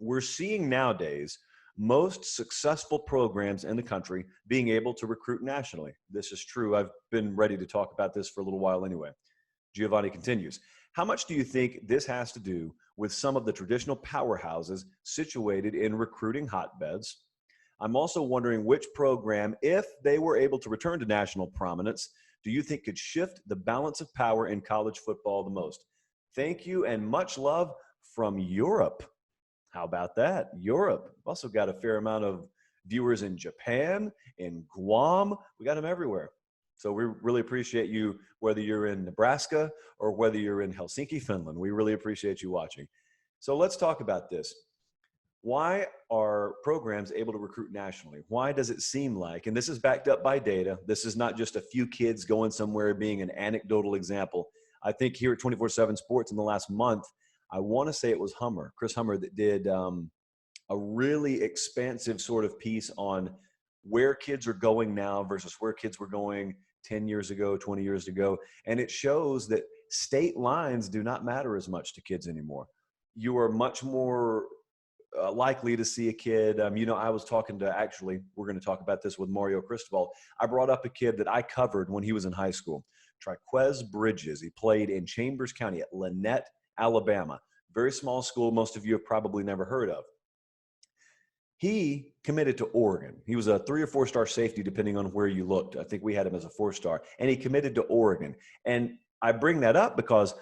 we're seeing nowadays most successful programs in the country being able to recruit nationally. This is true. I've been ready to talk about this for a little while anyway. Giovanni continues. How much do you think this has to do with some of the traditional powerhouses situated in recruiting hotbeds? I'm also wondering which program, if they were able to return to national prominence, do you think could shift the balance of power in college football the most? Thank you and much love from Europe. How about that? Europe. We've also got a fair amount of viewers in Japan, in Guam. We got them everywhere. So we really appreciate you, whether you're in Nebraska or whether you're in Helsinki, Finland. We really appreciate you watching. So let's talk about this. Why are programs able to recruit nationally? Why does it seem like, and this is backed up by data, this is not just a few kids going somewhere being an anecdotal example. I think here at 24/7 Sports in the last month, I want to say it was Chris Hummer, that did a really expansive sort of piece on where kids are going now versus where kids were going 10 years ago, 20 years ago. And it shows that state lines do not matter as much to kids anymore. You are much more likely to see a kid. I was talking to, actually, we're going to talk about this with Mario Cristobal. I brought up a kid that I covered when he was in high school, Triquez Bridges. He played in Chambers County at Lynette, Alabama. Very small school. Most of you have probably never heard of. He committed to Oregon. He was a 3 or 4 star safety, depending on where you looked. I think we had him as a 4-star. And he committed to Oregon. And I bring that up because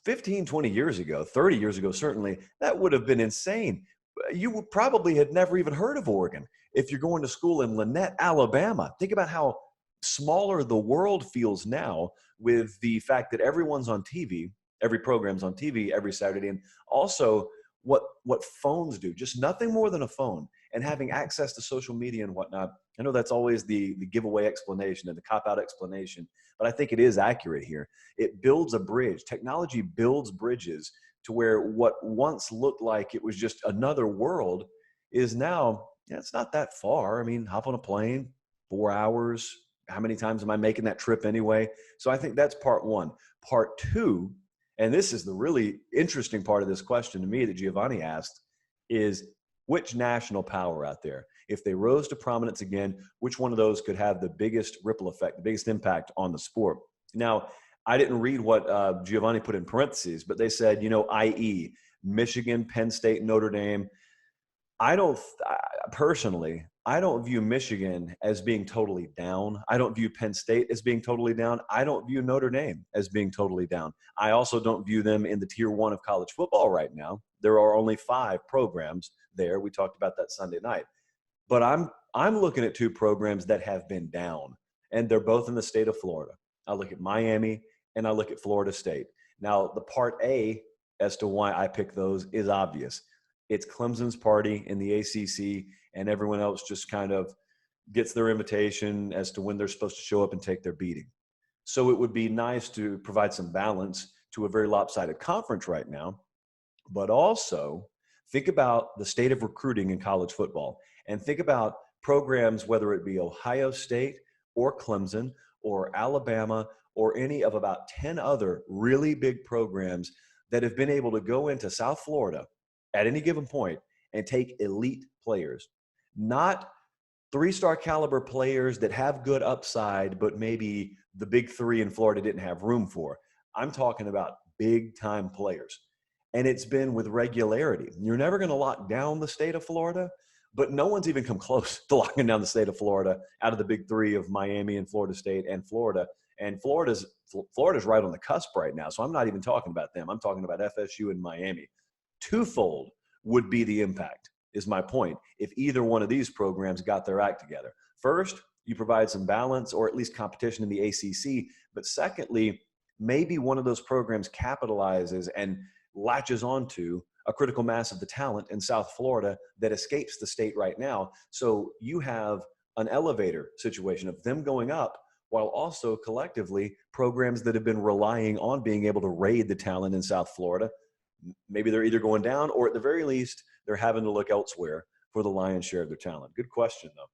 15, 20 years ago, 30 years ago, certainly, that would have been insane. You probably had never even heard of Oregon if you're going to school in Lynette, Alabama. Think about how smaller the world feels now with the fact that everyone's on TV, every program's on TV every Saturday, and also what phones do, just nothing more than a phone, and having access to social media and whatnot. I know that's always the giveaway explanation and the cop-out explanation, but I think it is accurate here. It builds a bridge. Technology builds bridges to where what once looked like it was just another world is now, it's not that far. I mean, hop on a plane, 4 hours. How many times am I making that trip anyway? So I think that's part one. Part two, and this is the really interesting part of this question to me that Giovanni asked, is which national power out there, if they rose to prominence again, which one of those could have the biggest ripple effect, the biggest impact on the sport? Now, I didn't read what Giovanni put in parentheses, but they said, i.e., Michigan, Penn State, Notre Dame. Personally, I don't view Michigan as being totally down. I don't view Penn State as being totally down. I don't view Notre Dame as being totally down. I also don't view them in the tier 1 of college football right now. There are only 5 programs there. We talked about that Sunday night. But I'm looking at 2 programs that have been down, and they're both in the state of Florida. I look at Miami and I look at Florida State. Now, the part A as to why I pick those is obvious. It's Clemson's party in the ACC, and everyone else just kind of gets their invitation as to when they're supposed to show up and take their beating. So it would be nice to provide some balance to a very lopsided conference right now, but also think about the state of recruiting in college football, and think about programs, whether it be Ohio State or Clemson or Alabama or any of about 10 other really big programs that have been able to go into South Florida at any given point and take elite players, not 3-star caliber players that have good upside, but maybe the big 3 in Florida didn't have room for. I'm talking about big time players. And it's been with regularity. You're never going to lock down the state of Florida, but no one's even come close to locking down the state of Florida out of the big 3 of Miami and Florida State and Florida. And Florida's right on the cusp right now. So I'm not even talking about them. I'm talking about FSU and Miami. Twofold would be the impact, is my point, if either one of these programs got their act together. First, you provide some balance or at least competition in the ACC. But secondly, maybe one of those programs capitalizes and latches onto a critical mass of the talent in South Florida that escapes the state right now. So you have an elevator situation of them going up, while also collectively programs that have been relying on being able to raid the talent in South Florida, maybe they're either going down, or at the very least, they're having to look elsewhere for the lion's share of their talent. Good question, though.